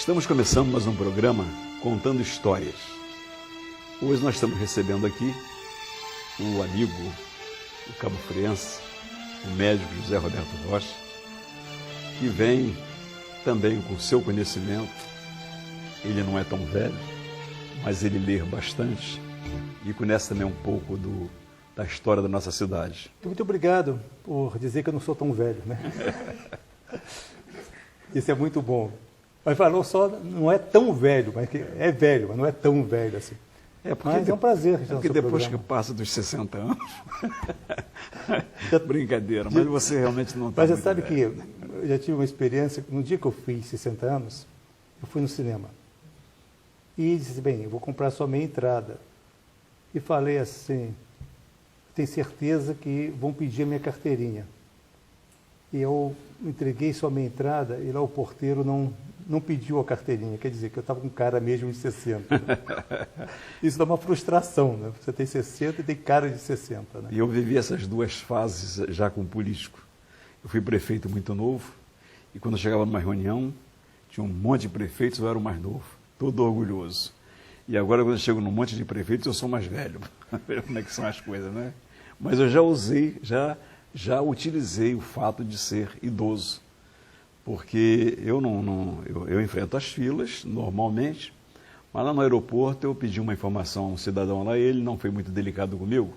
Estamos começando mais um programa contando histórias. Hoje nós estamos recebendo aqui o amigo, o cabo-friense, o médico José Roberto Rocha, que vem também com seu conhecimento. Ele não é tão velho, mas ele lê bastante e conhece também um pouco da história da nossa cidade. Muito obrigado por dizer que eu não sou tão velho, né? Isso é muito bom. Mas falou só, não é tão velho, mas é velho, mas não é tão velho assim. Mas é um prazer. Porque depois que passa dos 60 anos, brincadeira, mas você realmente não está. Mas você sabe que eu já tive uma experiência, no dia que eu fiz 60 anos, eu fui no cinema. E disse, bem, eu vou comprar só meia entrada. E falei assim, tenho certeza que vão pedir a minha carteirinha. E eu entreguei só a minha entrada e lá o porteiro não pediu a carteirinha. Quer dizer, que eu estava com cara mesmo de 60. Né? Isso dá uma frustração, né? Você tem 60 e tem cara de 60. Né? E eu vivi essas duas fases já como político. Eu fui prefeito muito novo e quando eu chegava numa reunião, tinha um monte de prefeitos, eu era o mais novo, todo orgulhoso. E agora, quando eu chego num monte de prefeitos, eu sou mais velho. Como é que são as coisas, né? Mas eu já utilizei o fato de ser idoso, porque eu enfrento as filas normalmente, mas lá no aeroporto eu pedi uma informação a um cidadão lá, e ele não foi muito delicado comigo.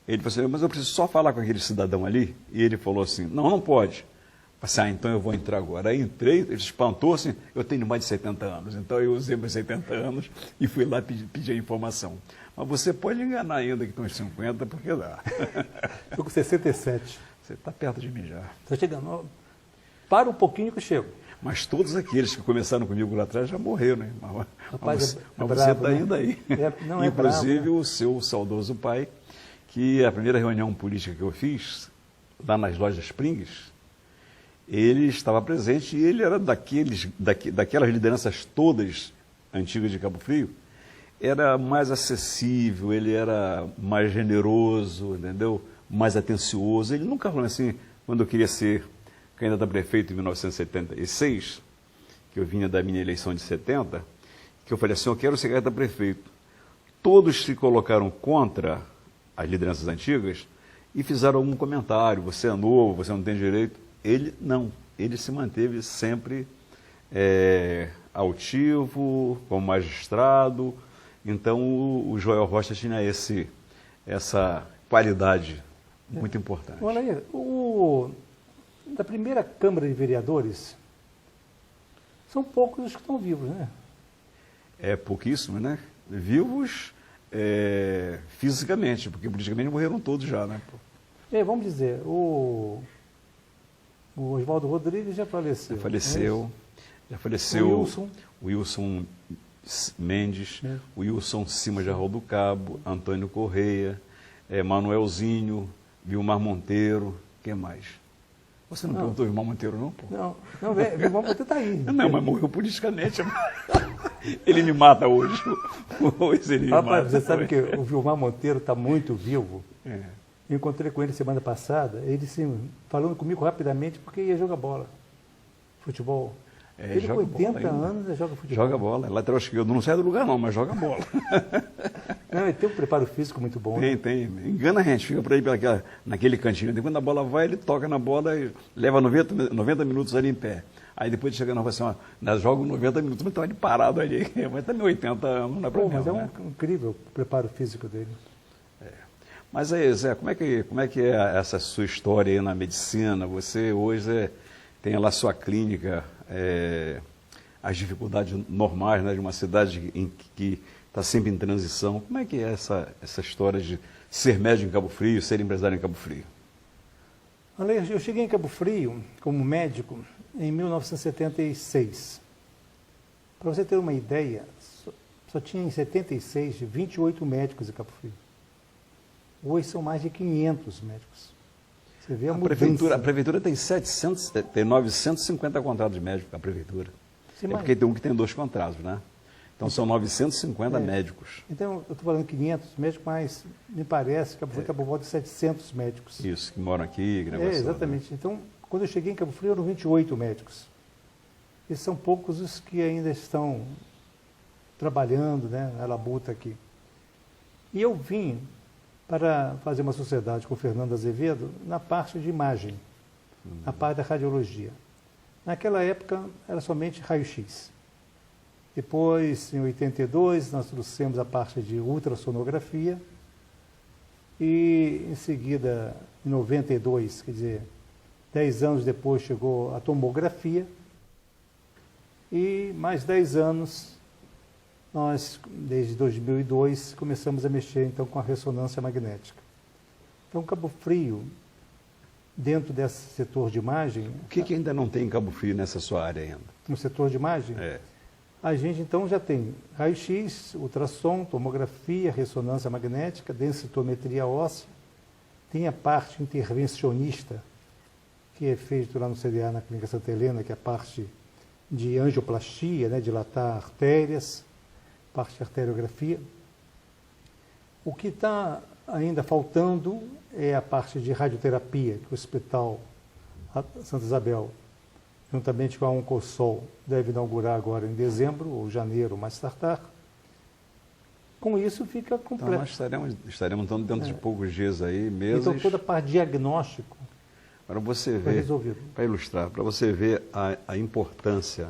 Ele falou assim, mas eu preciso só falar com aquele cidadão ali, e ele falou assim, não pode. Eu falei, então eu vou entrar agora. Aí entrei, ele espantou assim, eu tenho mais de 70 anos, então eu usei meus 70 anos e fui lá pedir a informação. Mas você pode enganar ainda que estão uns 50, porque dá. Estou com 67. Você está perto de mim já. Está chegando. Para um pouquinho que eu chego. Mas todos aqueles que começaram comigo lá atrás já morreram, né? Rapaz, mas você está ainda aí. Inclusive bravo, né? O seu saudoso pai, que a primeira reunião política que eu fiz, lá nas lojas Springs, ele estava presente e ele era daquelas lideranças todas antigas de Cabo Frio, era mais acessível, ele era mais generoso, entendeu? Mais atencioso. Ele nunca falou assim, quando eu queria ser candidato a prefeito em 1976, que eu vinha da minha eleição de 70, que eu falei assim, eu quero ser candidato a prefeito. Todos se colocaram contra as lideranças antigas e fizeram algum comentário, você é novo, você não tem direito. Ele não, ele se manteve sempre altivo, como magistrado. Então o Joel Rocha tinha essa qualidade muito importante. Olha aí, da primeira Câmara de Vereadores, são poucos os que estão vivos, né? É pouquíssimo, né? Vivos fisicamente, porque politicamente morreram todos já, né? Vamos dizer, o Oswaldo Rodrigues já faleceu. Já faleceu o Wilson Mendes, o Wilson Cima de Arroio do Cabo, Antônio Correia, Manuelzinho, Vilmar Monteiro, quem mais? Você não perguntou o Vilmar Monteiro, não, pô? Não, Vilmar Monteiro está aí. Não, mas morreu politicamente. Ele me mata hoje. Hoje ele me mata. Você sabe que o Vilmar Monteiro está muito vivo. Eu encontrei com ele semana passada, ele sim, falando comigo rapidamente porque ia jogar bola, futebol. Ele com 80 anos joga futebol. Joga bola, é lateral esquerdo, não sai do lugar não, mas joga bola. Não, ele tem um preparo físico muito bom. Tem. Engana a gente, fica por aí naquele cantinho. Depois quando a bola vai, ele toca na bola e leva 90 minutos ali em pé. Aí depois de chegar na rua assim, nós jogamos 90 minutos, mas estava parado ali. Mas também 80 anos, não é problema. Mas é incrível o preparo físico dele. Mas aí, Zé, como é que é essa sua história aí na medicina? Você hoje tem lá sua clínica, as dificuldades normais, né, de uma cidade que está sempre em transição. Como é que é essa história de ser médico em Cabo Frio, ser empresário em Cabo Frio? Olha, eu cheguei em Cabo Frio como médico em 1976. Para você ter uma ideia, só tinha em 76 28 médicos em Cabo Frio. Hoje são mais de 500 médicos. Você vê a prefeitura tem 950 contratos de médicos, a prefeitura. Porque tem um que tem 2 contratos, né? Então são 950 médicos. Então, eu estou falando 500 médicos, mas me parece que Cabo Frio está por volta de 700 médicos. Isso, que moram aqui, que negócio. Exatamente. Então, quando eu cheguei em Cabo Frio, eram 28 médicos. e são poucos os que ainda estão trabalhando, né, na labuta aqui. E eu vim para fazer uma sociedade com o Fernando Azevedo na parte de imagem, na parte da radiologia. Naquela época era somente raio-x. Depois, em 82, nós trouxemos a parte de ultrassonografia e, em seguida, em 92, quer dizer, 10 anos depois chegou a tomografia e mais 10 anos, nós, desde 2002, começamos a mexer então com a ressonância magnética. Então, Cabo Frio, dentro desse setor de imagem... O que ainda não tem em Cabo Frio nessa sua área ainda? No setor de imagem? É. A gente, então, já tem raio-x, ultrassom, tomografia, ressonância magnética, densitometria óssea, tem a parte intervencionista, que é feito lá no CDA, na Clínica Santa Helena, que é a parte de angioplastia, né, dilatar artérias, parte de arteriografia. O que está ainda faltando é a parte de radioterapia, que o Hospital Santa Isabel, juntamente com a Oncosol, deve inaugurar agora em dezembro ou janeiro, mais tardar. Com isso fica completo. Então nós estaremos então, dentro de poucos dias aí, meses. Então toda a parte de diagnóstico para você ver, para ilustrar, para você ver a importância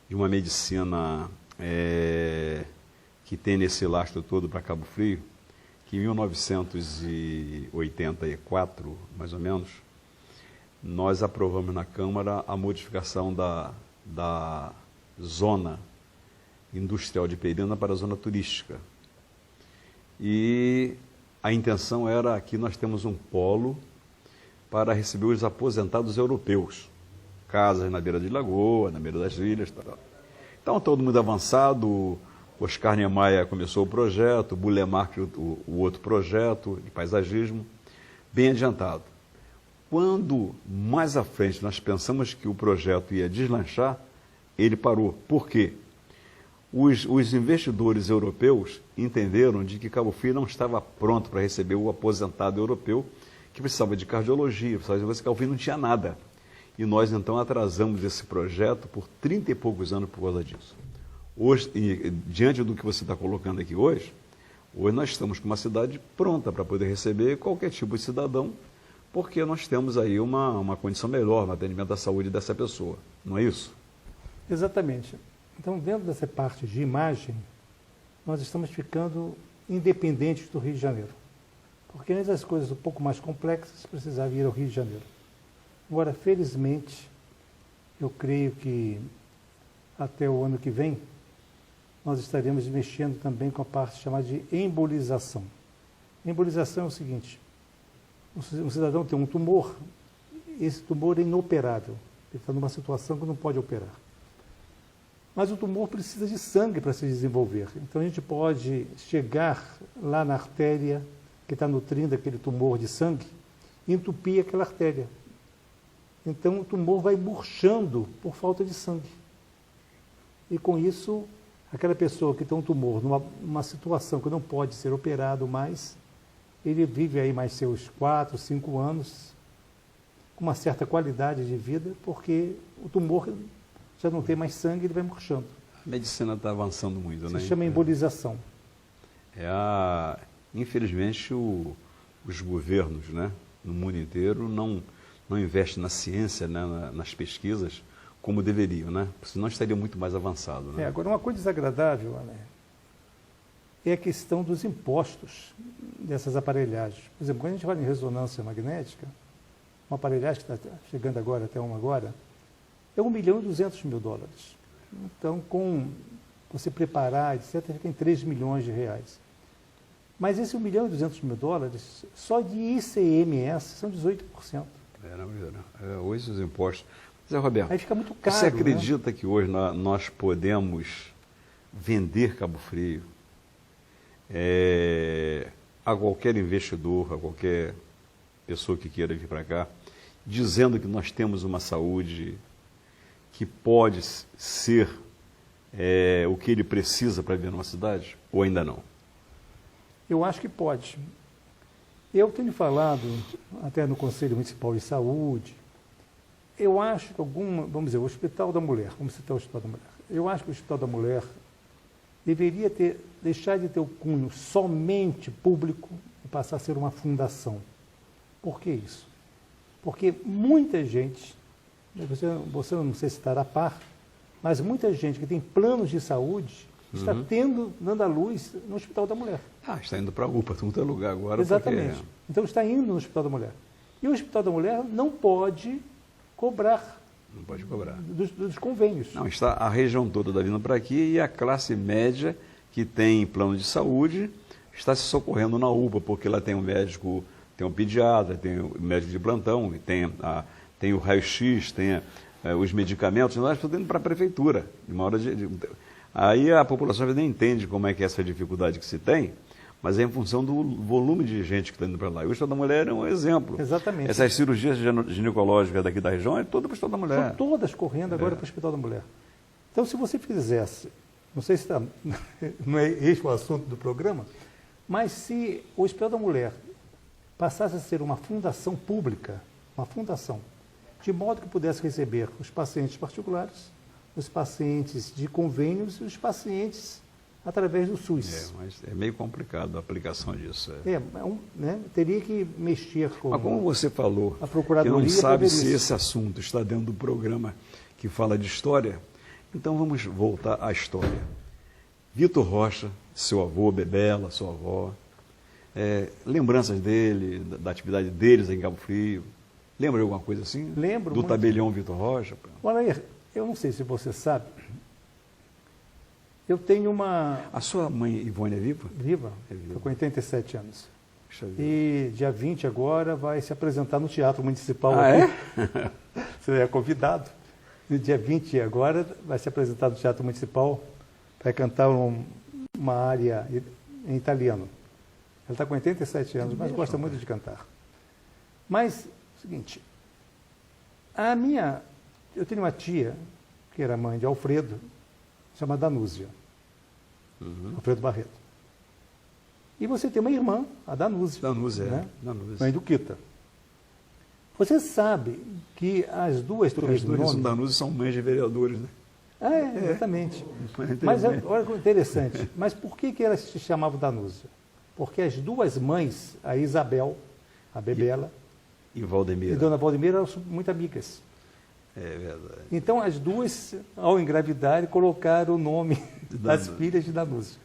de uma medicina que tem nesse lastro todo para Cabo Frio, que em 1984, mais ou menos, nós aprovamos na Câmara a modificação da zona industrial de Peirina para a zona turística. E a intenção era que nós temos um polo para receber os aposentados europeus. Casas na beira de lagoa, na beira das ilhas. Tal. Então, todo mundo avançado, Oscar Niemeyer começou o projeto, Bulemark o outro projeto de paisagismo, bem adiantado. Quando, mais à frente, nós pensamos que o projeto ia deslanchar, ele parou. Por quê? Os investidores europeus entenderam de que Cabo Frio não estava pronto para receber o aposentado europeu, que precisava de cardiologia, precisava de coisa que Cabo Frio não tinha nada. E nós, então, atrasamos esse projeto por 30 e poucos anos por causa disso. Hoje, diante do que você está colocando aqui hoje nós estamos com uma cidade pronta para poder receber qualquer tipo de cidadão, porque nós temos aí uma condição melhor no atendimento da saúde dessa pessoa, não é isso? Exatamente. Então, dentro dessa parte de imagem, nós estamos ficando independentes do Rio de Janeiro. Porque antes as coisas um pouco mais complexas precisavam ir ao Rio de Janeiro. Agora, felizmente, eu creio que até o ano que vem, nós estaremos mexendo também com a parte chamada de embolização. Embolização é o seguinte: um cidadão tem um tumor, esse tumor é inoperável, ele está numa situação que não pode operar. Mas o tumor precisa de sangue para se desenvolver. Então a gente pode chegar lá na artéria que está nutrindo aquele tumor de sangue e entupir aquela artéria. Então o tumor vai murchando por falta de sangue. E com isso, aquela pessoa que tem um tumor numa situação que não pode ser operado mais, ele vive aí mais seus 4, 5 anos com uma certa qualidade de vida, porque o tumor já não tem mais sangue, ele vai murchando. A medicina está avançando muito, né? Se chama embolização. Infelizmente, os governos, né, no mundo inteiro não investem na ciência, né, nas pesquisas, como deveriam, né? Senão estaria muito mais avançado. Né? Agora, uma coisa desagradável, né, é a questão dos impostos dessas aparelhagens. Por exemplo, quando a gente fala em ressonância magnética, uma aparelhagem que está chegando agora, até uma agora, é $1.200.000. Então, com você preparar, etc., fica em 3 milhões de reais. Mas esse $1.200.000, só de ICMS, são 18%. Hoje os impostos... Zé Roberto, aí fica muito caro, você acredita, né, que hoje nós podemos vender Cabo Frio a qualquer investidor, a qualquer pessoa que queira vir para cá, dizendo que nós temos uma saúde que pode ser o que ele precisa para viver numa cidade, ou ainda não? Eu acho que pode. Eu tenho falado, até no Conselho Municipal de Saúde, eu acho que vamos dizer, o Hospital da Mulher, vamos citar o Hospital da Mulher. Eu acho que o Hospital da Mulher deveria deixar de ter o cunho somente público e passar a ser uma fundação. Por que isso? Porque muita gente, você não sei se estará a par, mas muita gente que tem planos de saúde está dando à luz no Hospital da Mulher. Está indo para a UPA, tudo é lugar agora. Exatamente. Porque... Então está indo no Hospital da Mulher. E o Hospital da Mulher não pode cobrar. Não pode cobrar. Dos convênios. Não, está a região toda da vindo para aqui e a classe média que tem plano de saúde está se socorrendo na UPA, porque lá tem um médico, tem um pediatra, tem o médico de plantão, tem o raio-x, tem os medicamentos, nós estamos indo para a prefeitura. Aí a população nem entende como é que é essa dificuldade que se tem, mas é em função do volume de gente que está indo para lá. E o Hospital da Mulher é um exemplo. Exatamente. Essas cirurgias ginecológicas daqui da região é toda para o Hospital da Mulher. Estão todas correndo agora para o Hospital da Mulher. Então, se você fizesse, não sei se não é este o assunto do programa, mas se o Hospital da Mulher passasse a ser uma fundação pública, uma fundação, de modo que pudesse receber os pacientes particulares, os pacientes de convênios e os pacientes através do SUS. Mas é meio complicado a aplicação disso. Teria que mexer com Mas como você falou, a Procuradoria. Que não sabe se esse assunto está dentro do programa que fala de história, então vamos voltar à história. Vitor Rocha, seu avô, Bebela, sua avó, lembranças dele, da atividade deles em Cabo Frio. Lembra de alguma coisa assim? Lembro. Do tabelião Vitor Rocha? Olha, eu não sei se você sabe, eu tenho uma... A sua mãe Ivone é viva? Viva, estou com 87 anos. E dia 20 agora vai se apresentar no Teatro Municipal. Você é convidado. No dia 20 agora vai se apresentar no Teatro Municipal, vai cantar uma área em italiano. Ela está com 87 anos, mas gosta muito de cantar. Mas, seguinte, eu tenho uma tia, que era mãe de Alfredo, chamada Danúzia. Alfredo Barreto. E você tem uma irmã, a Danúzia. Danúzia, né? Danúzia. Mãe do Quita. Você sabe que as duas Danúzia são mães de vereadores, né? Exatamente. Mas olha que interessante. Mas por que elas se chamavam Danúzia? Porque as duas mães, a Isabel, a Bebela, e Valdemira. E Dona Valdemira eram muito amigas. É verdade. Então as duas, ao engravidarem, colocaram o nome das filhas de Danúzia.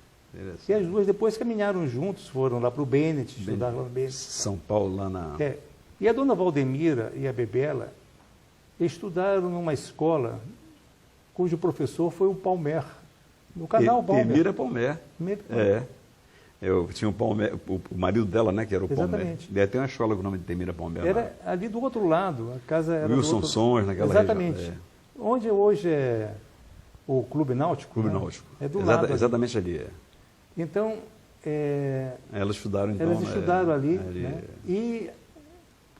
E as duas depois caminharam juntos, foram lá para o Bennett, estudaram lá no Bennett. São Paulo, lá na... E a Dona Valdemira e a Bebela estudaram numa escola cujo professor foi o Palmer, no canal Palmer. Emira Palmer. Eu tinha o marido dela, né, que era o Palmer. Exatamente. Tem uma escola com o nome de Emira Palmer. Era ali do outro lado, a casa era Wilson Sons, naquela Exatamente. região. Onde hoje é o Clube Náutico. Clube Náutico. É do lado. Exatamente ali. Então, elas estudaram então. Elas estudaram ali. Né? E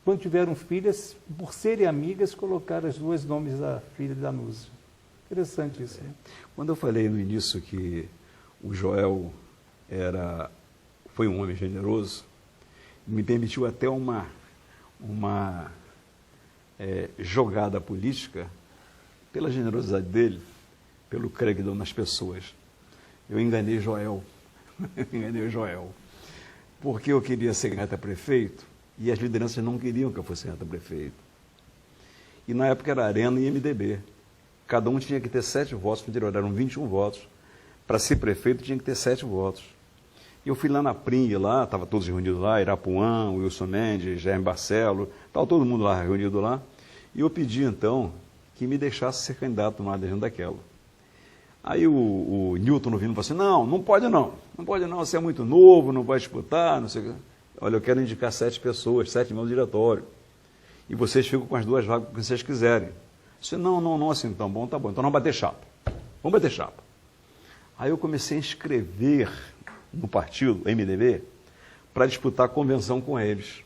quando tiveram filhas, por serem amigas, colocaram os dois nomes da filha da Danúzia. Interessante isso. Né? Quando eu falei no início que o Joel foi um homem generoso, me permitiu até uma jogada política pela generosidade dele, pelo creio que deu nas pessoas. Eu enganei Joel. Porque eu queria ser candidato a prefeito e as lideranças não queriam que eu fosse candidato a prefeito. E na época era Arena e MDB. Cada um tinha que ter 7 votos, eram 21 votos. Para ser prefeito tinha que ter 7 votos. E eu fui lá na PRIM, lá, estava todos reunidos lá, Irapuã, Wilson Mendes, Jaime Barcelo, estava todo mundo lá reunido lá. E eu pedi, então, que me deixasse ser candidato numa adesão daquela. Aí o Newton vindo falou assim, não pode não, você é muito novo, não vai disputar, não sei o quê. Olha, eu quero indicar 7 pessoas, 7 membros do diretório. E vocês ficam com as 2 vagas que vocês quiserem. Eu disse, não, assim, tá bom, então vamos bater chapa. Aí eu comecei a inscrever no partido, MDB, para disputar a convenção com eles.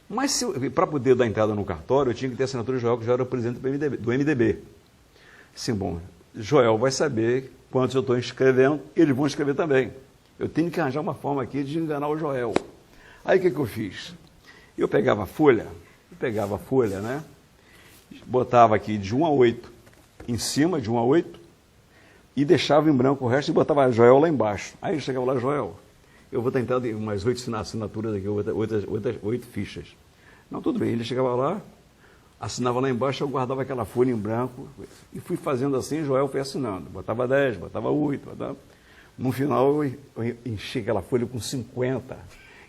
Mas para poder dar entrada no cartório, eu tinha que ter a assinatura de Joel, que já era o presidente do MDB. Assim, bom, Joel vai saber quantos eu estou inscrevendo, eles vão escrever também. Eu tenho que arranjar uma forma aqui de enganar o Joel. Aí o que eu fiz? Eu pegava a folha, né? botava aqui de 1 a 8, em cima de 1 a 8, e deixava em branco o resto e botava Joel lá embaixo. Aí chegava lá, Joel, eu vou tentar umas 8 assinaturas aqui, 8 fichas. Não, tudo bem. Ele chegava lá, assinava lá embaixo, eu guardava aquela folha em branco e fui fazendo assim, Joel foi assinando. Botava 10, botava 8, botava... No final eu enchi aquela folha com 50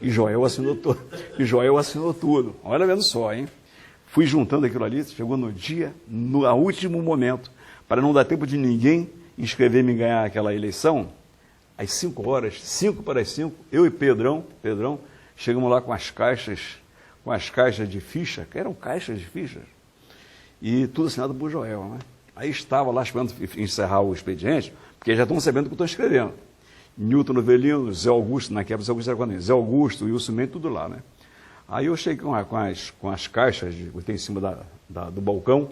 e Joel assinou tudo. Olha vendo só, hein? Fui juntando aquilo ali, chegou no dia, no último momento, para não dar tempo de ninguém inscrever-me em ganhar aquela eleição, às 5 horas, 5 para as 5, eu e Pedrão, chegamos lá com as caixas de ficha, que eram caixas de fichas, e tudo assinado por Joel, né? Aí estava lá esperando encerrar o expediente, porque já estão sabendo o que eu estou escrevendo. Newton Novelino, Zé Augusto, naquela Zé Augusto era quando? Zé Augusto, Wilson Mendes, tudo lá, né? Aí eu cheguei com as caixas que tem em cima do balcão.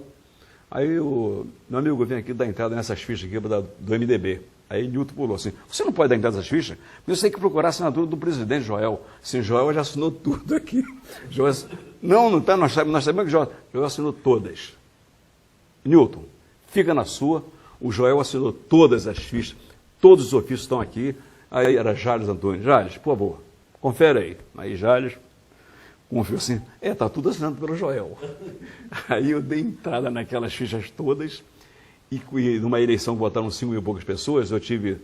Aí o meu amigo vem aqui dar entrada nessas fichas aqui do MDB. Aí Newton pulou assim, você não pode dar entrada nessas fichas? Porque você tem que procurar a assinatura do presidente Joel. Sim, Joel já assinou tudo aqui. Joel, não está, nós sabemos que Joel assinou todas. Newton, fica na sua, o Joel assinou todas as fichas, todos os ofícios estão aqui. Aí era Jales Antônio. Jales, por favor, confere aí. Aí Jales confiou assim, está tudo assinado pelo Joel. Aí eu dei entrada naquelas fichas todas, e numa eleição que votaram 5 mil e poucas pessoas, eu tive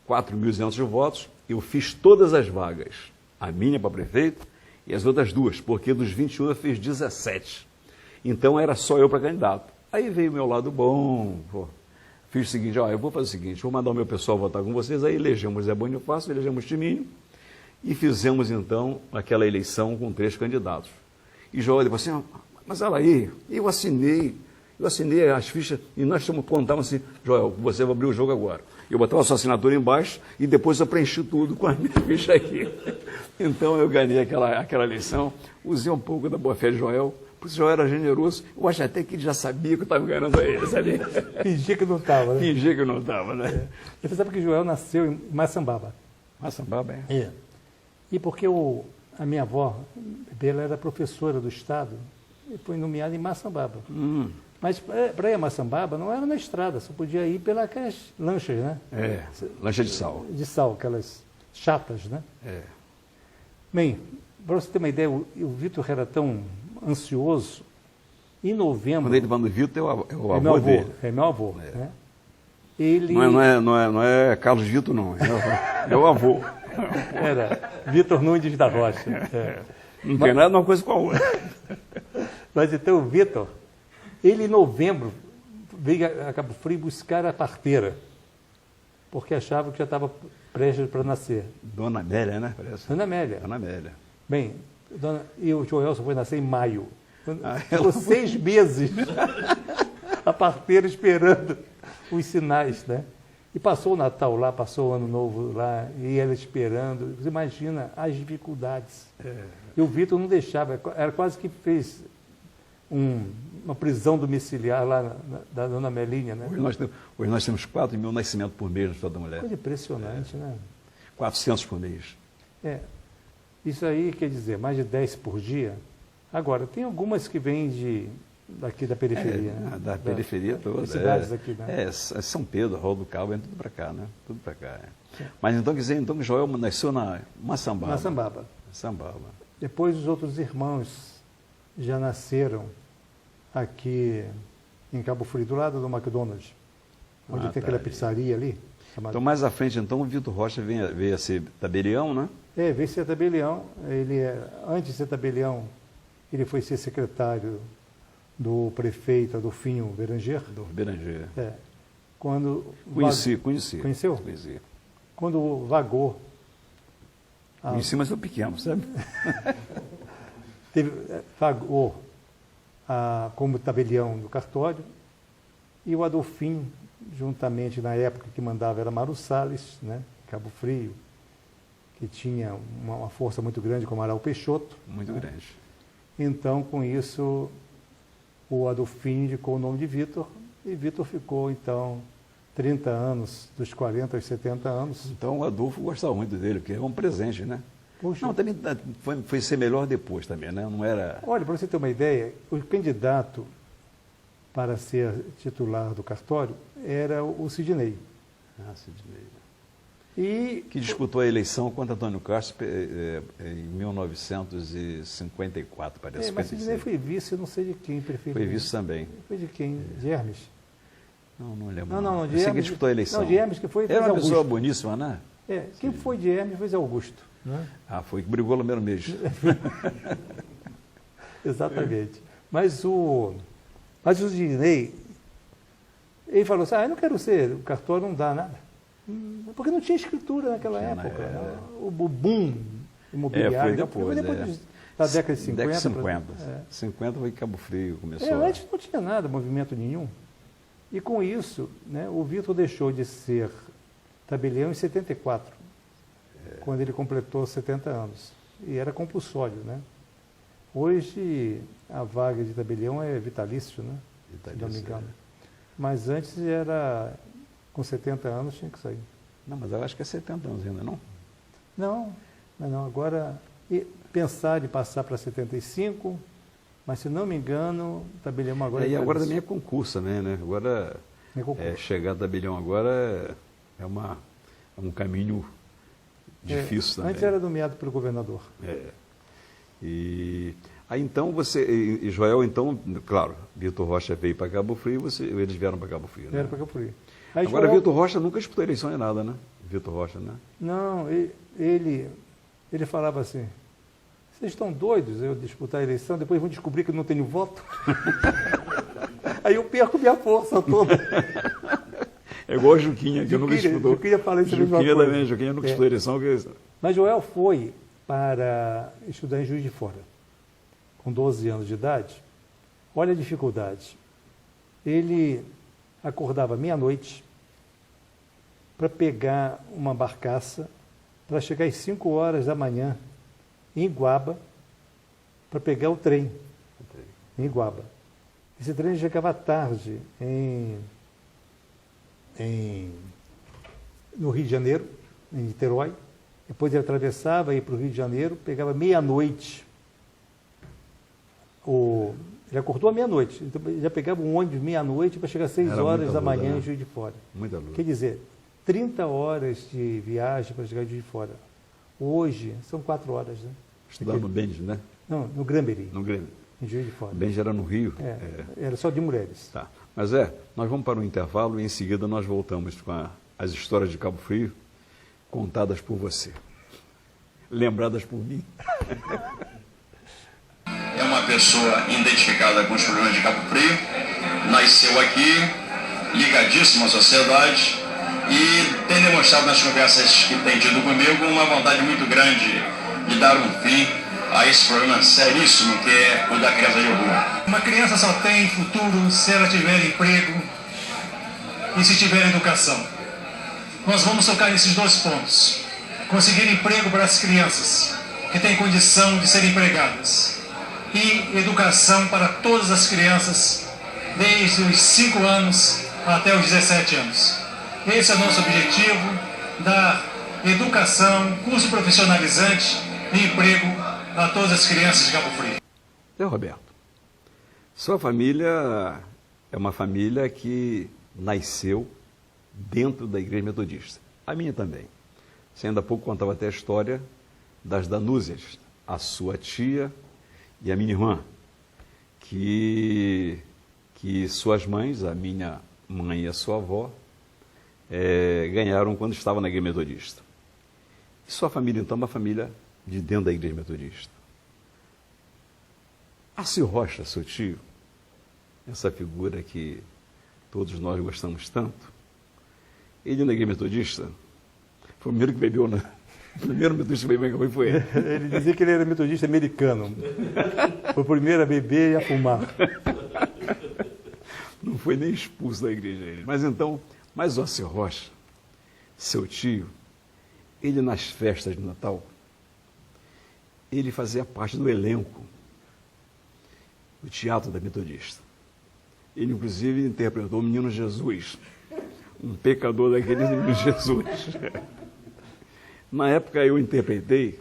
4.200 votos, eu fiz todas as vagas, a minha para prefeito e as outras 2, porque dos 21 eu fiz 17. Então era só eu para candidato. Aí veio o meu lado bom, fiz o seguinte, eu vou fazer o seguinte, vou mandar o meu pessoal votar com vocês, aí elegemos Zé Bonifácio, elegemos Timinho, e fizemos então aquela eleição com 3 candidatos. E Joel falou assim, mas olha aí, eu assinei as fichas e nós contávamos assim, Joel, você vai abrir o jogo agora. Eu botava a sua assinatura embaixo e depois eu preenchi tudo com a minha ficha aqui. Então eu ganhei aquela eleição, usei um pouco da boa fé de Joel, porque o Joel era generoso, eu acho até que ele já sabia que eu estava enganando a ele, sabe? Fingia que não estava, né? Fingia que não estava, né? Você sabe que Joel nasceu em Maçambaba. Maçambaba, é? É. E porque a minha avó, ela era professora do Estado, e foi nomeada em Maçambaba. Mas para ir a Maçambaba não era na estrada, só podia ir pelas lanchas, né? Lancha de sal. De sal, aquelas chatas, né? Bem, para você ter uma ideia, o Vitor era tão ansioso, em novembro... Quando ele está falando do Vitor, é o avô dele. É meu avô, né? Ele... Não é Carlos Vitor, não. É o avô. Era Vitor Nunes da Rocha. Não tem nada uma coisa com a outra. Mas então o Vitor, ele em novembro veio a Cabo Frio buscar a parteira, porque achava que já estava prestes para nascer. Dona Amélia, né? Parece. Dona Amélia. Dona Amélia. Bem, e o Joel só foi nascer em maio. Ficou 6 meses a parteira esperando os sinais, né? E passou o Natal lá, passou o Ano Novo lá, e ela esperando. Você imagina as dificuldades. E o Vitor não deixava, era quase que fez uma prisão domiciliar lá da Dona Melinha, né? Hoje nós temos 4 mil nascimentos por mês no Estado da Mulher. Coisa impressionante, né? 400 por mês. Isso aí quer dizer, mais de 10 por dia. Agora, tem algumas que vêm daqui da periferia, né? Da periferia toda. Cidades aqui, né? São Pedro, Rua do Cabo, tudo para cá, né? Tudo para cá. Mas então, quer dizer, que Joel nasceu na Maçambaba. Maçambaba. Depois os outros irmãos já nasceram aqui em Cabo Frio, do lado do McDonald's, onde tem aquela pizzaria ali. Então, mais à frente, então, o Vitor Rocha veio a ser tabelião, né? Veio ser tabelião. Antes de ser tabelião, ele foi ser secretário do prefeito Adolfinho Beranger. Quando Conheci. Conheceu? Conheci. Quando vagou. Conheci, mas eu pequeno, sabe? Vagou como tabelião do cartório, e o Adolfinho, juntamente na época que mandava era Mário Salles, né? Cabo Frio, que tinha uma força muito grande com Amaral Peixoto. Muito grande. Então, com isso, o Adolfinho indicou o nome de Vitor, e Vitor ficou, então, 30 anos, dos 40 aos 70 anos. Então, o Adolfo gostava muito dele, porque é um presente, né? Puxa. Não, também foi ser melhor depois também, né? Não era... Olha, para você ter uma ideia, o candidato para ser titular do cartório era o Sidney. Ah, Sidney. E Que disputou a eleição contra Antônio Castro em 1954, parece. mas Sidney foi vice, eu não sei de quem, prefeito. Foi vice também. Foi de quem? De Hermes? Não lembro. Não, de Eu sei Hermes. que disputou a eleição. Não, de Hermes que foi. Era uma Augusto. pessoa boníssima, né? Quem foi de Hermes foi Zé Augusto. Né? Ah, foi que brigou no mesmo mês. Exatamente. Mas o Sidney, ele falou assim, eu não quero ser, o cartório não dá nada. Porque não tinha escritura naquela época. Né? O boom imobiliário. Foi depois. Da década de 50. Década de 50. 50 foi Cabo Frio, começou. Antes não tinha nada, movimento nenhum. E com isso, né, o Vitor deixou de ser tabelião em 74, quando ele completou 70 anos. E era compulsório, né? Hoje, a vaga de tabelião é vitalício, né? Se não me engano. Mas antes era, com 70 anos, tinha que sair. Não, mas eu acho que é 70 anos ainda, não? Não. Agora, pensar em passar para 75, mas se não me engano, tabelião agora E agora também é concurso, né? Agora, chegar a tabelião agora é um caminho difícil também. Antes era nomeado pelo governador. E aí então e Joel, então, claro, Vitor Rocha veio para Cabo Frio, eles vieram para Cabo Frio, né? Vieram para Cabo Frio. Aí agora Vitor Rocha nunca disputou eleição nem nada, né? Vitor Rocha, né? Não, ele falava assim, vocês estão doidos eu disputar a eleição, depois vão descobrir que eu não tenho voto. Aí eu perco minha força toda. É igual a Juquinha, que nunca disputou. Juquinha fala isso a mesma coisa. Também, Juquinha nunca disputou a eleição. Mas Joel foi para estudar em Juiz de Fora, com 12 anos de idade. Olha a dificuldade. Ele acordava meia-noite para pegar uma barcaça para chegar às 5 horas da manhã em Iguaba para pegar o trem em Iguaba. Esse trem chegava à tarde no Rio de Janeiro, em Niterói. Depois ele atravessava, ia para o Rio de Janeiro, pegava meia-noite. Ele acordou à meia-noite, então já pegava um ônibus meia-noite para chegar às 6 horas da manhã, né? Em Juiz de Fora. Muita luta. Quer dizer, 30 horas de viagem para chegar em Juiz de Fora. Hoje, são 4 horas, né? Estudava no Benji, né? Não, no Granbury. No Granbury. Em Juiz de Fora. Benji era no Rio. Era só de mulheres. Tá. Mas nós vamos para um intervalo e em seguida nós voltamos com as histórias de Cabo Frio contadas por você. Lembradas por mim. É uma pessoa identificada com os problemas de Cabo Frio, nasceu aqui, ligadíssimo à sociedade e tem demonstrado nas conversas que tem tido comigo uma vontade muito grande de dar um fim a esse problema seríssimo que é o da criança de rua. Uma criança só tem futuro se ela tiver emprego e se tiver educação. Nós vamos tocar nesses 2 pontos. Conseguir emprego para as crianças que têm condição de serem empregadas e educação para todas as crianças desde os 5 anos até os 17 anos. Esse é o nosso objetivo, dar educação, curso profissionalizante e emprego a todas as crianças de Cabo Frio. Roberto, sua família é uma família que nasceu dentro da Igreja Metodista. A minha também. Você ainda há pouco contava até a história das Danúzias, a sua tia e a minha irmã, que suas mães, a minha mãe e a sua avó, ganharam quando estavam na Igreja Metodista. E sua família, então, é uma família de dentro da Igreja Metodista. Arcio Rocha, seu tio, essa figura que todos nós gostamos tanto, ele na Igreja Metodista foi o primeiro que bebeu, né? O primeiro metodista que bebeu foi ele. Ele dizia que ele era metodista americano. Foi o primeiro a beber e a fumar. Não foi nem expulso da igreja ele. Mas o Arcio Rocha, seu tio, ele nas festas de Natal, ele fazia parte do elenco do Teatro da Metodista. Ele, inclusive, interpretou o Menino Jesus, um pecador daqueles Menino Jesus. Na época, eu interpretei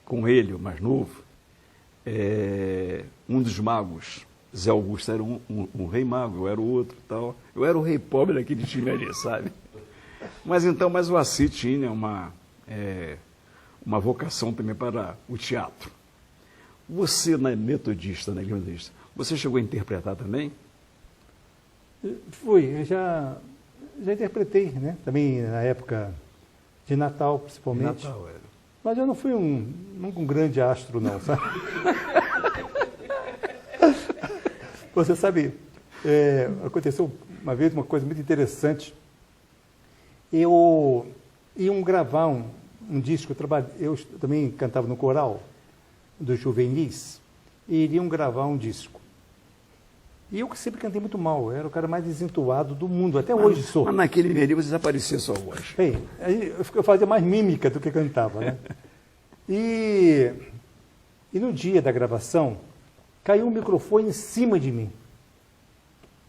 com ele, o mais novo, um dos magos Zé Augusto era um rei mago, eu era o outro e tal. Eu era o rei pobre daquele time ali, sabe? Mas o Assis tinha uma vocação também para o teatro. Você, na metodista, na igreja metodista, você chegou a interpretar também? Fui, eu já interpretei, né? Também na época de Natal, principalmente. Natal, era. Mas eu não fui um grande astro, não, sabe? Você sabe, aconteceu uma vez uma coisa muito interessante. Iam gravar um disco, eu também cantava no coral dos juvenis, e iriam gravar um disco. E eu sempre cantei muito mal, eu era o cara mais desentuado do mundo, até hoje sou. Mas naquele meio você desaparecia sua voz. Bem, aí eu fazia mais mímica do que cantava, né? E no dia da gravação, caiu um microfone em cima de mim.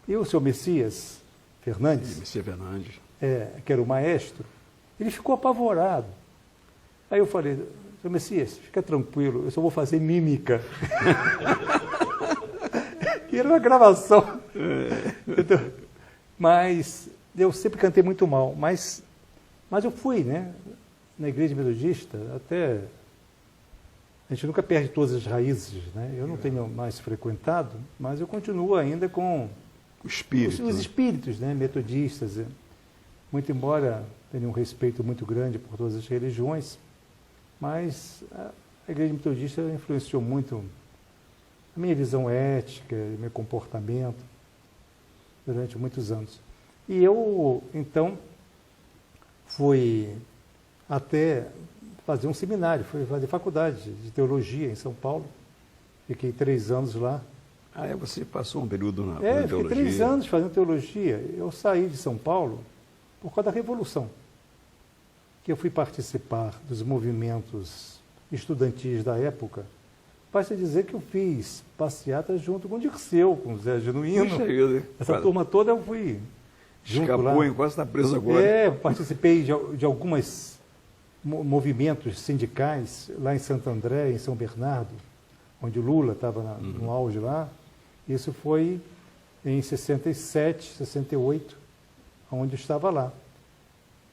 E o seu Messias Fernandes, Messias Fernandes, que era o maestro, ele ficou apavorado. Aí eu falei, seu Messias, fica tranquilo, eu só vou fazer mímica. E era uma gravação. Então, mas eu sempre cantei muito mal. Mas eu fui, né? Na igreja metodista, até... A gente nunca perde todas as raízes, né? Eu não tenho mais frequentado, mas eu continuo ainda com o espírito, os espíritos, né? Metodistas. Muito embora tenha um respeito muito grande por todas as religiões, mas a igreja metodista influenciou muito a minha visão ética, meu comportamento durante muitos anos. E eu, então, fui até fazer um seminário, fui fazer faculdade de teologia em São Paulo. Fiquei 3 anos lá. Você passou um período na teologia? Fiquei 3 anos fazendo teologia. Eu saí de São Paulo por causa da Revolução, que eu fui participar dos movimentos estudantis da época. Basta dizer que eu fiz passeata junto com o Dirceu, com o Zé Genuíno. Essa turma toda eu fui junto lá. Escapou, quase está preso agora. Participei de alguns movimentos sindicais lá em Santo André, em São Bernardo, onde o Lula estava no auge lá. Isso foi em 67, 68, onde eu estava lá.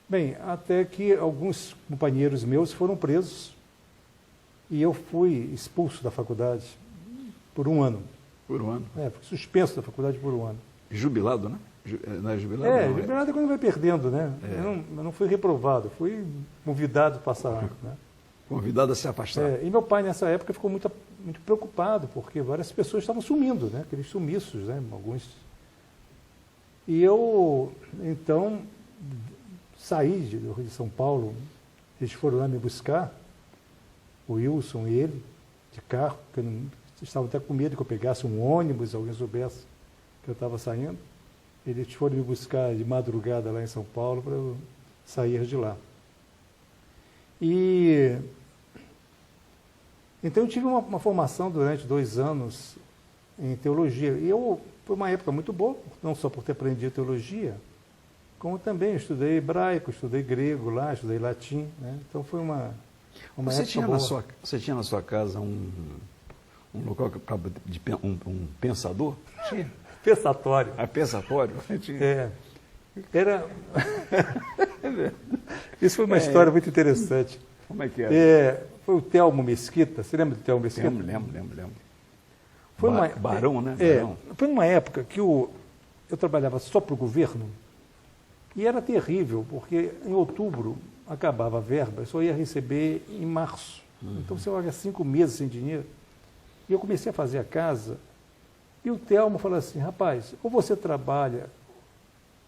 Bem, até que alguns companheiros meus foram presos e eu fui expulso da faculdade por 1 ano. Por 1 ano? Fui suspenso da faculdade por 1 ano. Jubilado, né? Não é jubilado? Jubilado é quando vai perdendo, né? Eu não fui reprovado, fui convidado a passar ano, né? Convidado a se afastar. E meu pai, nessa época, ficou muito preocupado, porque várias pessoas estavam sumindo, né? Aqueles sumiços, né? Alguns. E eu, então, saí de São Paulo, eles foram lá me buscar, o Wilson e ele, de carro, porque estavam até com medo que eu pegasse um ônibus, alguém soubesse que eu estava saindo. Eles foram me buscar de madrugada lá em São Paulo para eu sair de lá. Então eu tive uma formação durante 2 anos em teologia. E foi uma época muito boa, não só por ter aprendido teologia, como também estudei hebraico, estudei grego lá, estudei latim, né? Então foi uma você época tinha boa. Você tinha na sua casa um local de um pensador? Tinha. Pensatório. Pensatório? Era... Isso foi uma história muito interessante. Como é que era? Foi o Telmo Mesquita. Você lembra do Telmo Mesquita? Lembro. Foi Barão, né? Barão. Foi uma época que eu trabalhava só para o governo e era terrível, porque em outubro acabava a verba, eu só ia receber em março. Então você olha 5 meses sem dinheiro. E eu comecei a fazer a casa e o Telmo falou assim, rapaz, ou você trabalha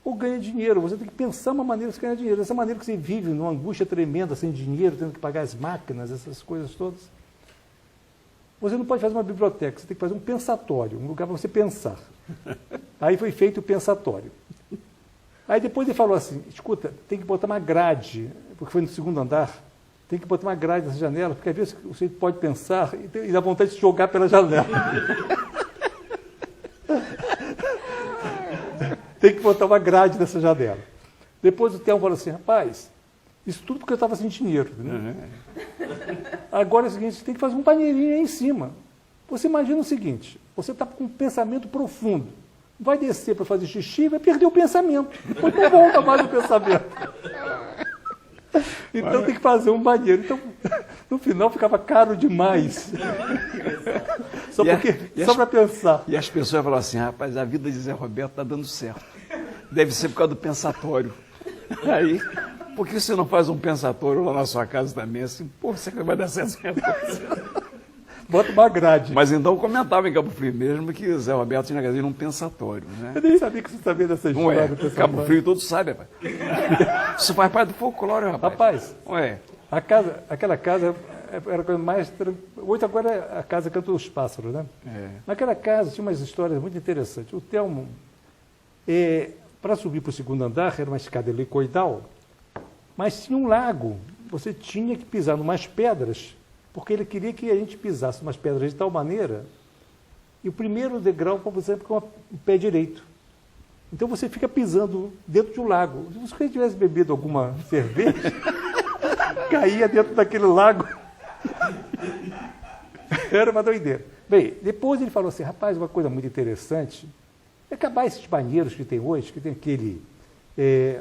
ou ganha dinheiro, você tem que pensar uma maneira de você ganhar dinheiro. Essa maneira que você vive numa angústia tremenda, sem dinheiro, tendo que pagar as máquinas, essas coisas todas. Você não pode fazer uma biblioteca, você tem que fazer um pensatório, um lugar para você pensar. Aí foi feito o pensatório. Aí depois ele falou assim, escuta, tem que botar uma grade, porque foi no 2º andar, tem que botar uma grade nessa janela, porque às vezes você pode pensar e dá vontade de se jogar pela janela. Tem que botar uma grade nessa janela. Depois o Telmo falou assim, rapaz, isso tudo porque eu estava sem dinheiro. Né? Agora é o seguinte, você tem que fazer um paineirinho aí em cima. Você imagina o seguinte, você está com um pensamento profundo, vai descer para fazer xixi e vai perder o pensamento. Depois não volta mais o pensamento. Então tem que fazer um banheiro. Então, no final ficava caro demais. Só para pensar. E as pessoas falavam assim, rapaz, a vida de Zé Roberto está dando certo. Deve ser por causa do pensatório. Aí, por que você não faz um pensatório lá na sua casa também? Assim, pô, você vai dar certo. Bota uma grade. Mas então comentava em Cabo Frio mesmo que Zé Roberto tinha na casa dele um pensatório, né? Eu nem sabia que você sabia dessa Não história. é, do pensatório. Cabo Frio todos sabem, rapaz. Isso faz parte do folclore, rapaz. Rapaz, Ué, aquela casa era a coisa mais... Hoje agora é a casa Canto dos Pássaros, né? Naquela casa tinha umas histórias muito interessantes. O Telmo, para subir para o segundo andar, era uma escada helicoidal, mas tinha um lago. Você tinha que pisar em umas pedras, porque ele queria que a gente pisasse umas pedras de tal maneira, e o primeiro degrau, por exemplo, com o pé direito. Então você fica pisando dentro de um lago. Se você tivesse bebido alguma cerveja, caía dentro daquele lago. Era uma doideira. Bem, depois ele falou assim, rapaz, uma coisa muito interessante, é acabar esses banheiros que tem hoje, que tem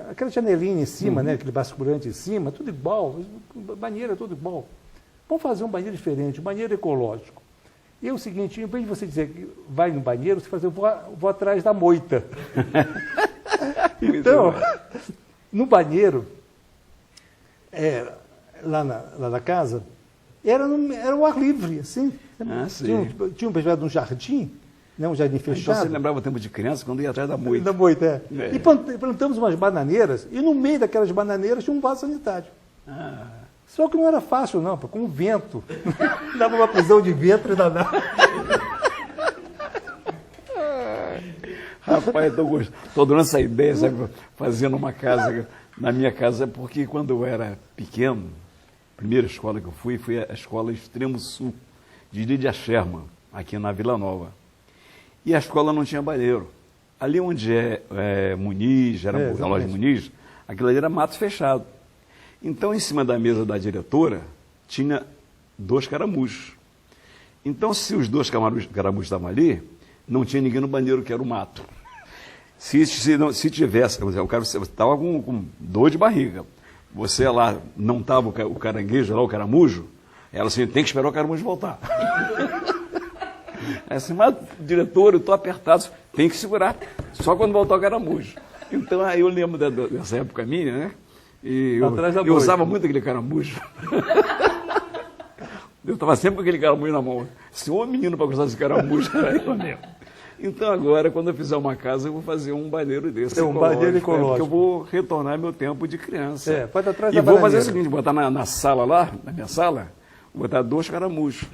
aquela janelinha em cima, né, aquele basculante em cima, tudo igual, banheiro é tudo igual. Vamos fazer um banheiro diferente, um banheiro ecológico. E é o seguinte, em vez de você dizer que vai no banheiro, você faz, eu vou atrás da moita. Então, no banheiro, lá na casa, era o ar livre, assim. Tinha um jardim, né, um jardim fechado. então você lembrava o tempo de criança, quando ia atrás da moita. Da moita, E plantamos umas bananeiras, e no meio daquelas bananeiras tinha um vaso sanitário. Só que não era fácil, não, com o vento. Dava uma prisão de ventre danada. Rapaz, estou dando essa ideia, sabe, fazendo uma casa, na minha casa, porque quando eu era pequeno, a primeira escola que eu fui foi a escola Extremo Sul, de Lídia Sherman, aqui na Vila Nova. E a escola não tinha banheiro. Ali onde Muniz, era a loja Muniz, aquilo ali era mato fechado. Então, em cima da mesa da diretora, tinha 2 caramujos. Então, se os 2 caramujos estavam ali, não tinha ninguém no banheiro, que era o mato. Se tivesse, o cara estava com dor de barriga, você lá não estava o caranguejo, lá o caramujo, ela assim, tem que esperar o caramujo voltar. Assim, mas diretor, eu estou apertado, tem que segurar, só quando voltar o caramujo. Então, aí eu lembro dessa época minha, né? E eu usava muito aquele caramujo. Eu estava sempre com aquele caramujo na mão. Se o menino para gostar desse caramujo, era eu mesmo. Então agora, quando eu fizer uma casa, eu vou fazer um banheiro desse. Um banheiro ecológico. Porque eu vou retornar meu tempo de criança. Pode atrás e vou fazer o seguinte, botar na sala lá, na minha sala, vou botar 2 caramujos.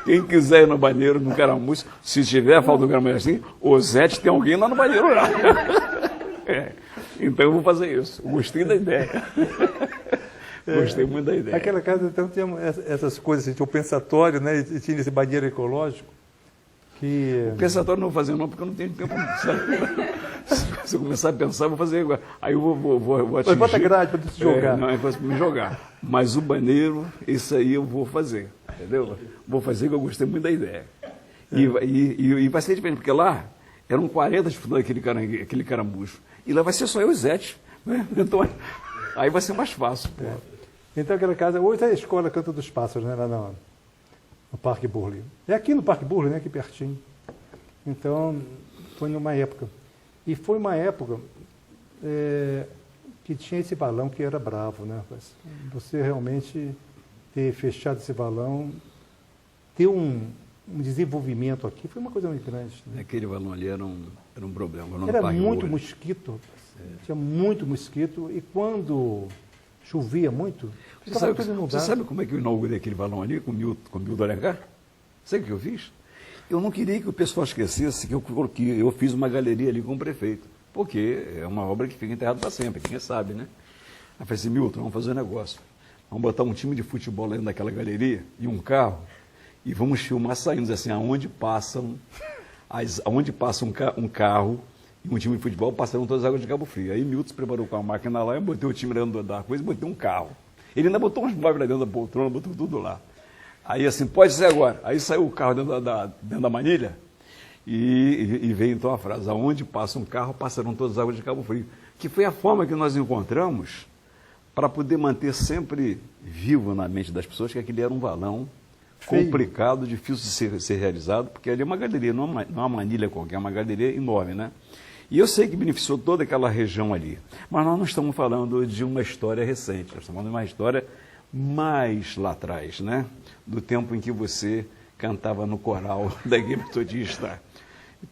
Quem quiser ir no banheiro, no caramujo, se tiver falta do caramujo assim, o Zete tem alguém lá no banheiro lá. Então eu vou fazer isso. Gostei da ideia. Gostei muito da ideia. Aquela casa, então, tinha essas coisas, tinha o pensatório, né? E tinha esse banheiro ecológico. O pensatório não vou fazer não, porque eu não tenho tempo. Se eu começar a pensar, eu vou fazer igual. Aí eu vou atingir. Bota grade para se jogar. Não, é para me jogar. Mas o banheiro, isso aí eu vou fazer. Entendeu? Vou fazer, que eu gostei muito da ideia. E vai ser diferente, porque lá eram 40 disputando aquele caramujo. E lá vai ser só eu e Zete. Né? Então, aí vai ser mais fácil. Então aquela casa, hoje é a escola Canto dos Pássaros, né? Lá no Parque Burle. É aqui no Parque Burle, né? Aqui pertinho. Então, foi numa época. E foi uma época que tinha esse balão que era bravo, né? Você realmente ter fechado esse balão, ter um desenvolvimento aqui, foi uma coisa muito grande. Né? Aquele balão ali era um problema. Era muito mosquito, tinha muito mosquito, e quando chovia muito, ficava tudo inundado. Você sabe como é que eu inaugurei aquele balão ali com o Milton Alencar? Sabe o que eu fiz? Eu não queria que o pessoal esquecesse que eu fiz uma galeria ali com o prefeito, porque é uma obra que fica enterrada para sempre, quem sabe, né? Aí eu falei assim, Milton, vamos fazer um negócio. Vamos botar um time de futebol dentro daquela galeria e um carro, e vamos filmar saindo assim, aonde passa um carro e um time de futebol, passaram todas as águas de Cabo Frio. Aí Milton se preparou com a máquina lá, eu botei o time dentro da coisa e botei um carro. Ele ainda botou uns móveis lá dentro da poltrona, botou tudo lá. Aí assim, pode ser agora. Aí saiu o carro dentro da manilha e veio então a frase, aonde passa um carro, passarão todas as águas de Cabo Frio. Que foi a forma que nós encontramos para poder manter sempre vivo na mente das pessoas que aquele era um valão Feio. complicado, difícil de ser realizado, porque ali é uma galeria, não é uma manilha qualquer, é uma galeria enorme, né? E eu sei que beneficiou toda aquela região ali, mas nós não estamos falando de uma história recente, nós estamos falando de uma história mais lá atrás, né? Do tempo em que você cantava no coral da Igreja Metodista.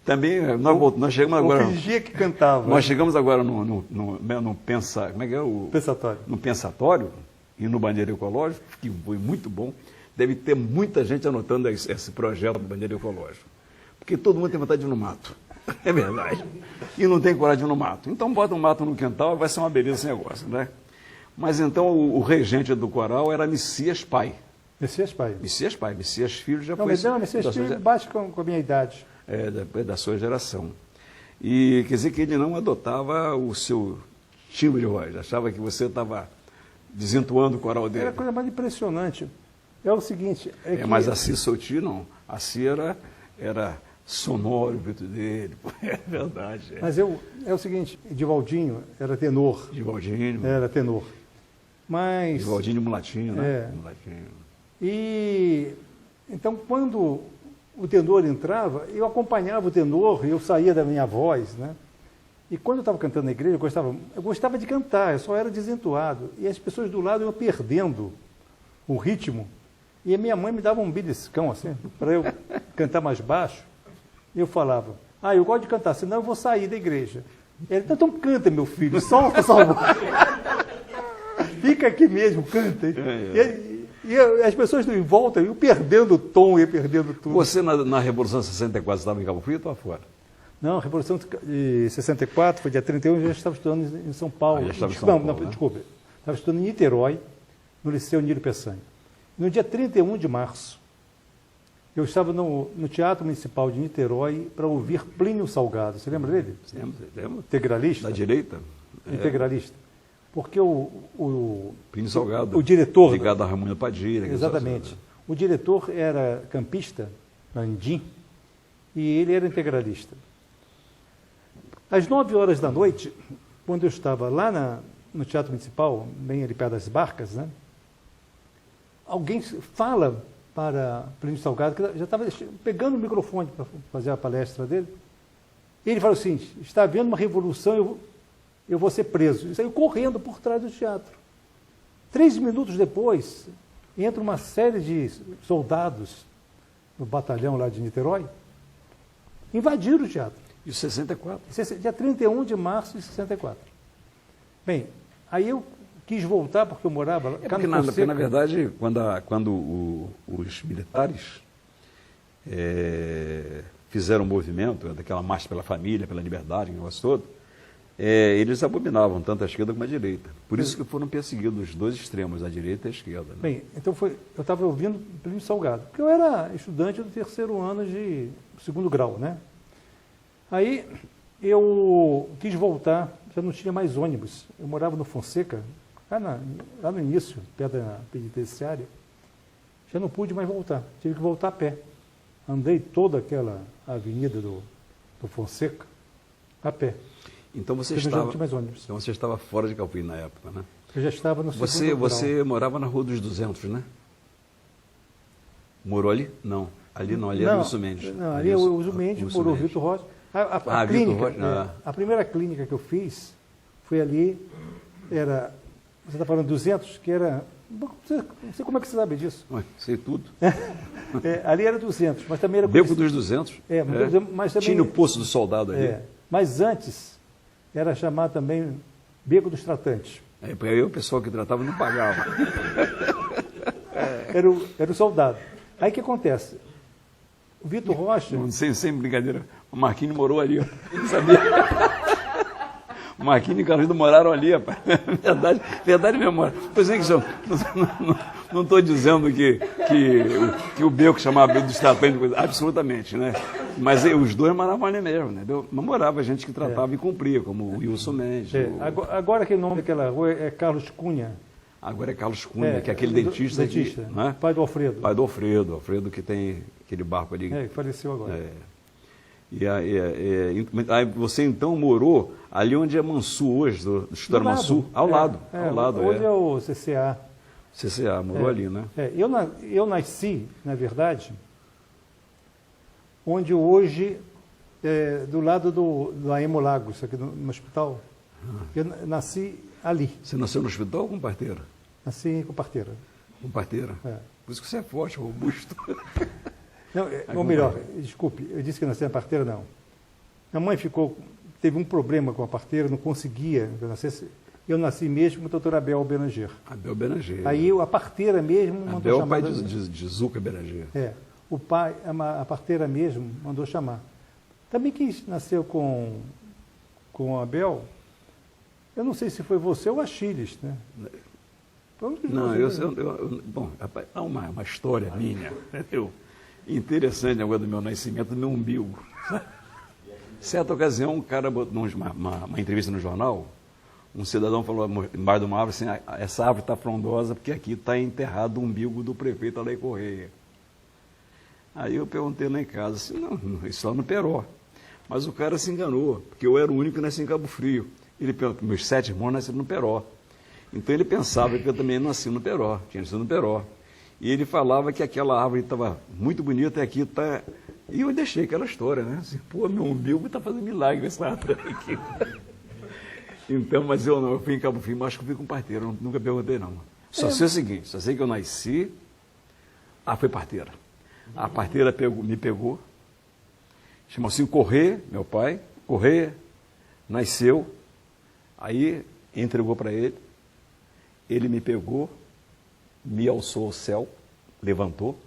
Também, nós chegamos agora... Eu fingia que cantava. Nós chegamos agora no Pensatório. No pensatório e no banheiro ecológico, que foi muito bom. Deve ter muita gente anotando esse projeto do banheiro ecológico. Porque todo mundo tem vontade de ir no mato. É verdade. E não tem coragem de ir no mato. Então bota um mato no quintal, vai ser uma beleza esse negócio, né? Mas então o regente do coral era Messias Pai. Messias Pai. Messias Pai. Messias Filho já Não, foi... mas não, Messias Filho bate com a minha idade. Da sua geração. E quer dizer que ele não adotava o seu timbre de voz, achava que você estava desentoando o coral dele. Era a coisa mais impressionante. É o seguinte... Mas a Cia Soti, não. A Cia era sonoro o grito dele. É verdade. Mas é o seguinte, Edivaldinho era tenor. Edivaldinho. Era tenor. Mas... Edivaldinho Mulatinho, né? É. Mulatinho. E... Então, quando o tenor entrava, eu acompanhava o tenor, eu saía da minha voz, né? E quando eu estava cantando na igreja, eu gostava de cantar, eu só era desentoado. E as pessoas do lado iam perdendo o ritmo. E a minha mãe me dava um beliscão, assim, para eu cantar mais baixo. E eu falava, eu gosto de cantar, senão eu vou sair da igreja. Ele, então canta, meu filho, solta essa voz. Fica aqui mesmo, canta. E as pessoas em volta iam perdendo o tom, iam perdendo tudo. Você, na Revolução de 64, estava em Cabo Frio ou estava fora? Não, a Revolução de 64, foi dia 31, eu já estava estudando em São Paulo. Desculpa. Estava estudando em Niterói, no Liceu Nírio Peçanha. No dia 31 de março, eu estava no Teatro Municipal de Niterói para ouvir Plínio Salgado. Você lembra dele? Lembro. Integralista. Da direita? Integralista. Porque o Plínio Salgado. O diretor... Ligado a Ramon Padilha. Exatamente. O diretor era campista, Andim, e ele era integralista. Às 9 horas da noite, quando eu estava lá no Teatro Municipal, bem ali perto das Barcas, né? Alguém fala para Plínio Salgado, que já estava pegando o microfone para fazer a palestra dele. Ele falou assim, está havendo uma revolução, eu vou ser preso. E saiu correndo por trás do teatro. 3 minutos depois, entra uma série de soldados no batalhão lá de Niterói, invadiram o teatro. E o 64? Dia 31 de março de 64. Bem, aí eu quis voltar porque eu morava lá. Porque na verdade, quando os militares fizeram o movimento, daquela marcha pela família, pela liberdade, o negócio todo, eles abominavam tanto a esquerda como a direita. Por isso que foram perseguidos os dois extremos, a direita e a esquerda. Né? Bem, então eu estava ouvindo Plínio Salgado, porque eu era estudante do 3º ano de 2º grau, né? Aí eu quis voltar, já não tinha mais ônibus. Eu morava no Fonseca, lá no início, perto da penitenciária. Já não pude mais voltar, tive que voltar a pé. Andei toda aquela avenida do Fonseca a pé. Então você estava fora de Calpim na época, né? Eu já estava no 2º grau. Você morava na Rua dos 200, né? Morou ali? Não. Ali não, ali era o Wilson Mendes. Não, ali é o Wilson Mendes, morou o Vitor Rocha. A clínica, a primeira clínica que eu fiz foi ali, você está falando 200, que era, não sei como é que você sabe disso. Sei tudo. Ali era 200, mas também era... Beco dos 200? Mas também... Tinha o Poço do Soldado ali. Mas antes, era chamado também Beco dos Tratantes. Aí o pessoal que tratava não pagava. Era o soldado. Aí o que acontece? O Vitor Rocha... Não sei, sem brincadeira, o Marquinhos morou ali, ó. Sabia? O Marquinhos e o Carlos moraram ali, rapaz. Verdade mesmo. Pois é que não estou dizendo que o Beco chamava Beco dos Tratantes, absolutamente, né? Mas os dois moravam ali mesmo, né? Mas morava gente que tratava e cumpria, como o Wilson Mendes. Agora que o nome daquela rua é Carlos Cunha. Agora é Carlos Cunha, que é aquele dentista, dentista, né? Pai do Alfredo. Pai do Alfredo, Alfredo que tem aquele barco ali. Que faleceu agora. Aí você então morou ali onde é Mansu hoje, do História Mansu, ao lado. Hoje é o CCA. CCA, morou ali, né? Eu nasci, na verdade, onde hoje, do lado do Aemo Lagos, aqui no hospital, eu nasci ali. Você nasceu no hospital ou com parteira? Nasci com parteira. Com parteira? Por isso que você é forte, robusto. Não, ou melhor, desculpe, eu disse que nasci na parteira, não. Minha mãe teve um problema com a parteira, não conseguia que eu nascesse. Eu nasci mesmo com o doutor Abel Beranger. Abel Beranger. Aí a parteira mesmo mandou Abel chamar. Abel é o pai de Zuca Beranger. O pai, a parteira mesmo mandou chamar. Também quem nasceu com o Abel, eu não sei se foi você ou Achilles, né? Não, bom, rapaz, há uma história minha, entendeu? Interessante agora do meu nascimento, do meu umbigo. Certa ocasião, um cara botou uma entrevista no jornal, um cidadão falou embaixo de uma árvore assim, essa árvore está frondosa porque aqui está enterrado o umbigo do prefeito Alei Correia. Aí eu perguntei lá em casa, assim, não, isso lá no Peró. Mas o cara se enganou, porque eu era o único que nasci em Cabo Frio. Meus 7 irmãos nasceram no Peró. Então ele pensava que eu também nasci no Peró, tinha nascido no Peró. E ele falava que aquela árvore estava muito bonita e aqui está... E eu deixei aquela história, né? Assim, pô, meu umbigo está fazendo milagre essa árvore aqui. Então, mas eu fui em Cabo Frio, mas acho que eu fui com parteira, nunca perguntei não. Só sei o seguinte, só sei que eu nasci, foi parteira. A parteira me pegou, chamou assim Correia, meu pai, Correia, nasceu, aí entregou para ele me pegou, me alçou ao céu, levantou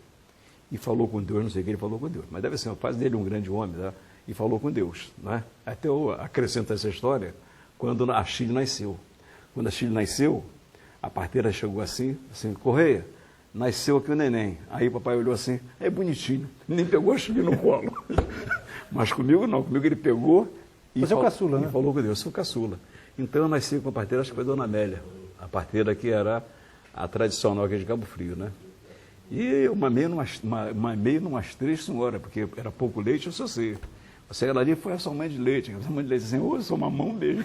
e falou com Deus, não sei o que ele falou com Deus, mas deve ser, faz dele um grande homem, né? E falou com Deus, né? Até eu acrescento essa história, quando a Chile nasceu. Quando a Chile nasceu, a parteira chegou assim, Correia, nasceu aqui o neném. Aí o papai olhou assim, é bonitinho, nem pegou a Chile no colo. Mas comigo não, comigo ele pegou e Você é o caçula, né? Falou com Deus, eu sou caçula. Então eu nasci com a parteira, acho que foi a Dona Amélia, a parteira que era a tradicional aqui de Cabo Frio, né? E eu mamei numas 3 senhoras, porque era pouco leite, eu só sei. Você era ali, foi a sua mãe de leite. A mãe de leite assim, eu sou mamão mesmo.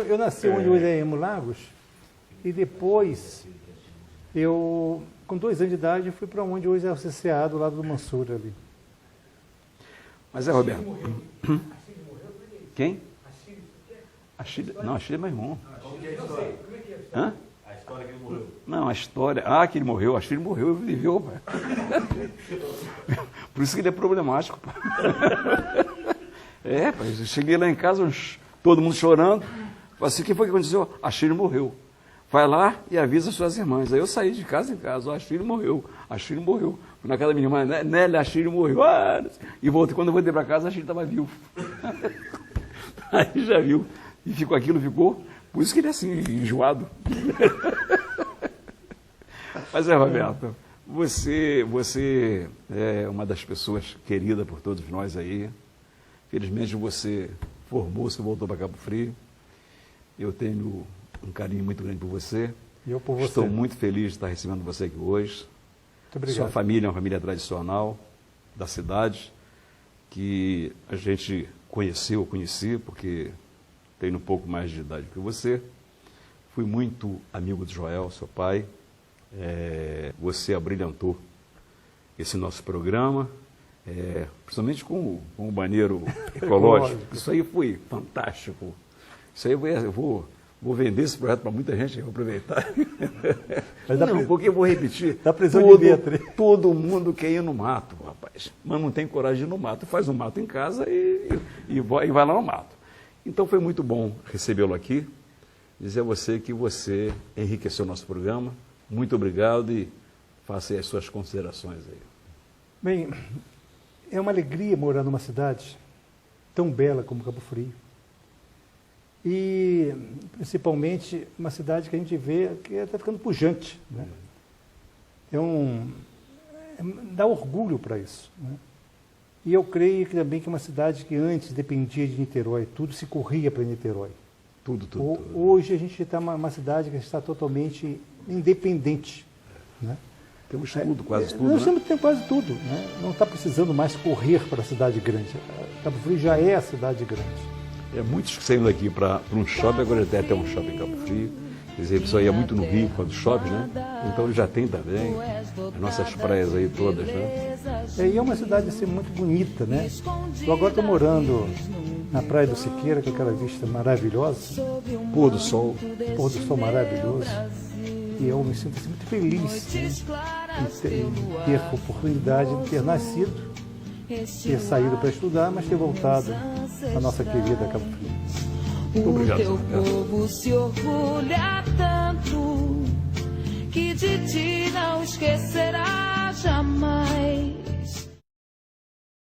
Eu nasci onde hoje é Aemo Lagos, e depois, com 2 anos de idade, fui para onde hoje é o CCA, do lado do Mansur ali. Mas Roberto. Quem? A Chile? Não, a Chile é meu irmão. Hã? A história que ele morreu. Não, a história... que ele morreu. A Chile morreu e viveu, pai. Por isso que ele é problemático, pai. Pai, eu cheguei lá em casa, todo mundo chorando. Falei assim, o que foi que aconteceu? A Chile morreu. Vai lá e avisa as suas irmãs. Aí eu saí de casa em casa, a Chile morreu. A Chile morreu. Na casa da minha irmã, Nélia, a Chile morreu. E voltei, quando eu voltei para casa, a Chile estava vivo. Aí já viu. E ficou. Por isso que ele é assim, enjoado. Mas Roberto, você é uma das pessoas queridas por todos nós aí. Felizmente você formou-se e voltou para Cabo Frio. Eu tenho um carinho muito grande por você. E eu por você. Estou muito feliz de estar recebendo você aqui hoje. Muito obrigado. Sua família é uma família tradicional da cidade, que a gente conheci, porque tenho um pouco mais de idade que você. Fui muito amigo de Joel, seu pai. Você abrilhantou esse nosso programa, principalmente com o banheiro ecológico. Isso aí foi fantástico. Isso aí eu vou vender esse projeto para muita gente, vou aproveitar. Porque eu vou repetir. Da prisão de ventre. Todo mundo quer ir no mato, rapaz, mas não tem coragem de ir no mato. Faz um mato em casa e vai lá no mato. Então foi muito bom recebê-lo aqui, dizer a você que você enriqueceu o nosso programa. Muito obrigado e faça aí as suas considerações aí. Bem, é uma alegria morar numa cidade tão bela como Cabo Frio. E, principalmente, uma cidade que a gente vê que está ficando pujante, né? Dá orgulho para isso, né? E eu creio que também que é uma cidade que antes dependia de Niterói, tudo se corria para Niterói. Tudo. Hoje a gente está uma cidade que está totalmente independente, né? Temos tudo, quase tudo, Nós né? temos quase tudo, né? Não está precisando mais correr para a cidade grande. Cabo Frio já é a cidade grande. Muitos que saíram daqui para um shopping, agora até tem um shopping em Cabo Frio. Quer dizer, a pessoa ia muito no Rio quando shopping, né? Então ele já tem também as nossas praias aí todas, né? E é uma cidade assim, muito bonita, né? Eu agora estou morando na Praia do Siqueira, com aquela vista maravilhosa, Pôr do sol. pôr do sol maravilhoso. E eu me sinto assim, muito feliz, né? em ter a oportunidade de ter nascido, ter saído para estudar, mas ter voltado à nossa querida Cabo Frio. Obrigado. O teu povo se orgulha tanto que de ti não esquecerá jamais.